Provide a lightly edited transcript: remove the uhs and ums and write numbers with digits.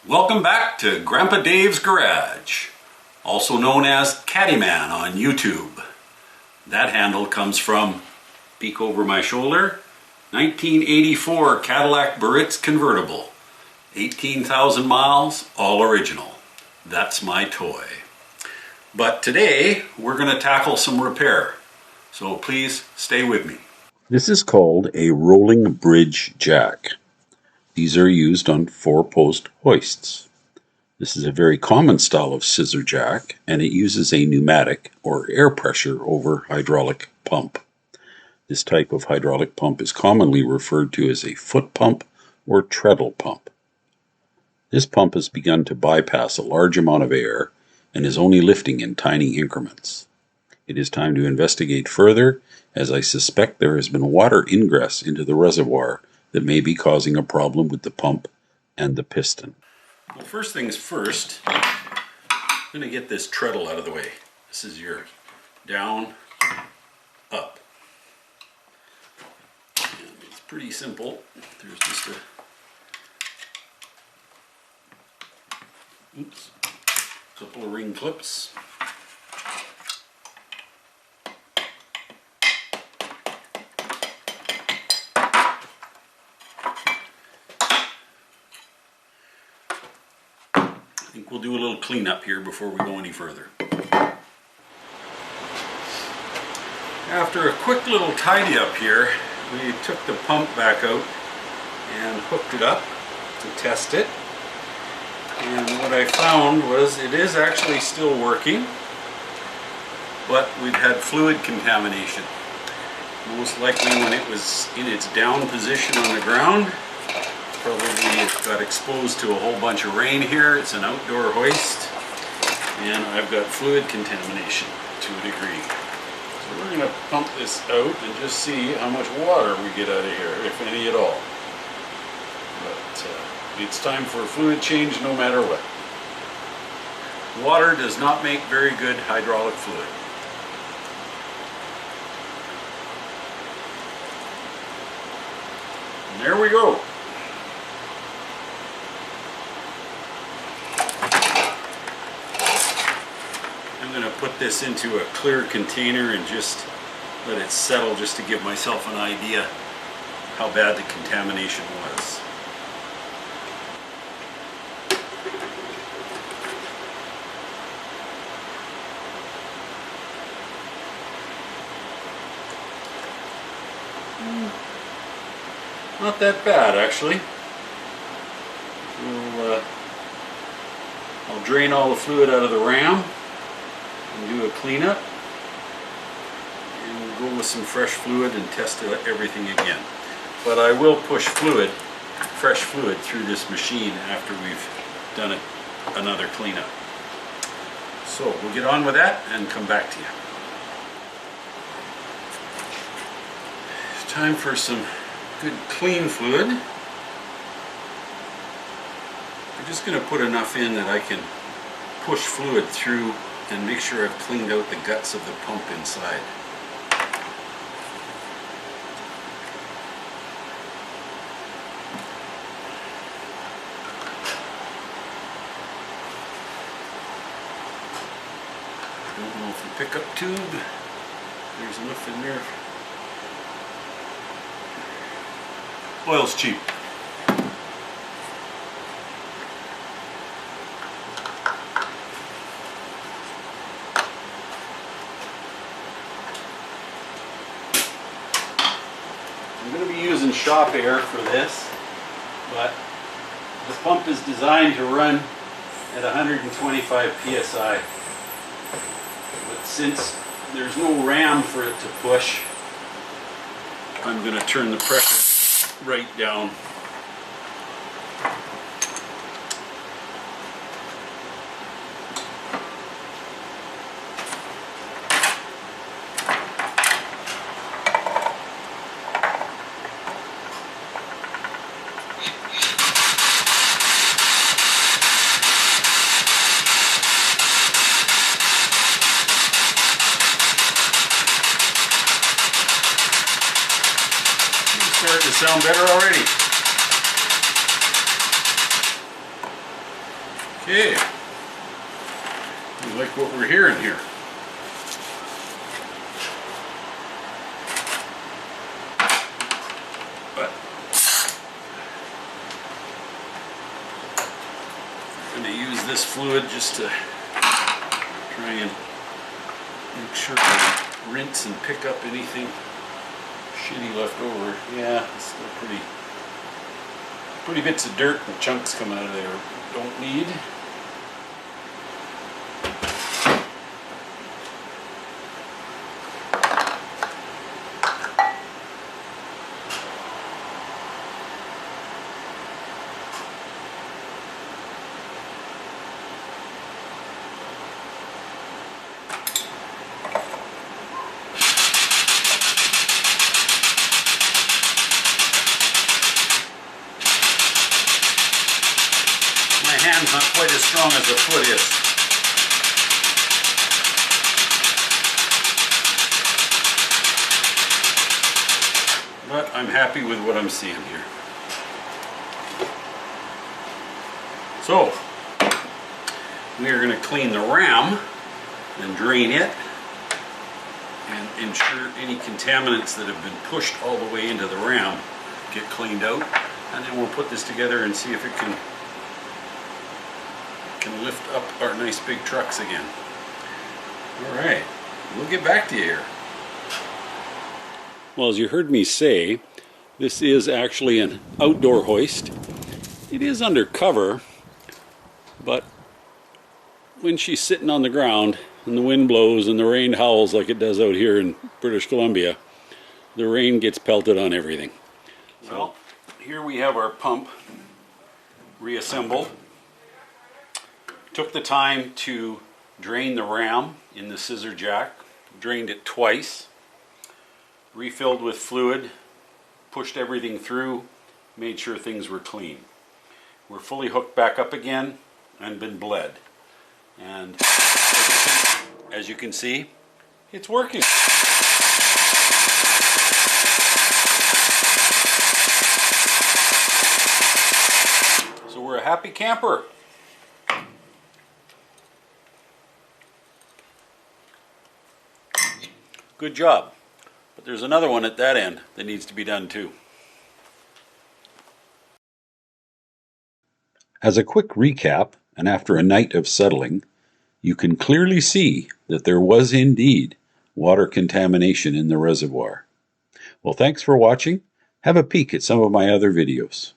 Welcome back to Grandpa Dave's Garage, also known as Caddyman on YouTube. That handle comes from, peek over my shoulder, 1984 Cadillac Barritz convertible. 18,000 miles, all original. That's my toy. But today we're going to tackle some repair, so please stay with me. This is called a Rolling Bridge Jack. These are used on 4-post hoists. This is a very common style of scissor jack, and it uses a pneumatic or air pressure over hydraulic pump. This type of hydraulic pump is commonly referred to as a foot pump or treadle pump. This pump has begun to bypass a large amount of air and is only lifting in tiny increments. It is time to investigate further, as I suspect there has been water ingress into the reservoir that may be causing a problem with the pump and the piston. Well, first things first, I'm going to get this treadle out of the way. This is your down, up. And it's pretty simple. There's just a couple of ring clips. I think we'll do a little cleanup here before we go any further. After a quick little tidy up here, we took the pump back out and hooked it up to test it. And what I found was it is actually still working, but we've had fluid contamination. Most likely when it was in its down position on the ground, probably it got exposed to a whole bunch of rain here. It's an outdoor hoist, and I've got fluid contamination to a degree. So we're going to pump this out and just see how much water we get out of here, if any at all. But it's time for a fluid change no matter what. Water does not make very good hydraulic fluid. And there we go. I'm going to put this into a clear container and just let it settle, just to give myself an idea how bad the contamination was. Not that bad, actually. I'll drain all the fluid out of the ram and do a cleanup, and we'll go with some fresh fluid and test everything again. But I will push fresh fluid through this machine after we've done another cleanup. So we'll get on with that and come back to you. It's time for some good clean fluid. I'm just going to put enough in that I can push fluid through and make sure I've cleaned out the guts of the pump inside. Don't know if the pickup tube, there's enough in there. Oil's cheap. I'm going to be using shop air for this, but the pump is designed to run at 125 psi. But since there's no ram for it to push, I'm going to turn the pressure right down. Starting to sound better already. like what we're hearing here. But I'm going to use this fluid just to try and make sure I rinse and pick up anything shitty left over. Yeah, it's still pretty bits of dirt and chunks coming out of there don't need. Hand's not quite as strong as the foot is. But I'm happy with what I'm seeing here. So, we are going to clean the ram and drain it and ensure any contaminants that have been pushed all the way into the ram get cleaned out. And then we'll put this together and see if it can lift up our nice big trucks again. Alright, we'll get back to you here. Well, as you heard me say, this is actually an outdoor hoist. It is under cover, but when she's sitting on the ground and the wind blows and the rain howls like it does out here in British Columbia, the rain gets pelted on everything. Well, here we have our pump reassembled. Took the time to drain the ram in the scissor jack, drained it twice, refilled with fluid, pushed everything through, made sure things were clean. We're fully hooked back up again and been bled. And as you can see, it's working. So we're a happy camper. Good job. But there's another one at that end that needs to be done too. As a quick recap, and after a night of settling, you can clearly see that there was indeed water contamination in the reservoir. Well, thanks for watching. Have a peek at some of my other videos.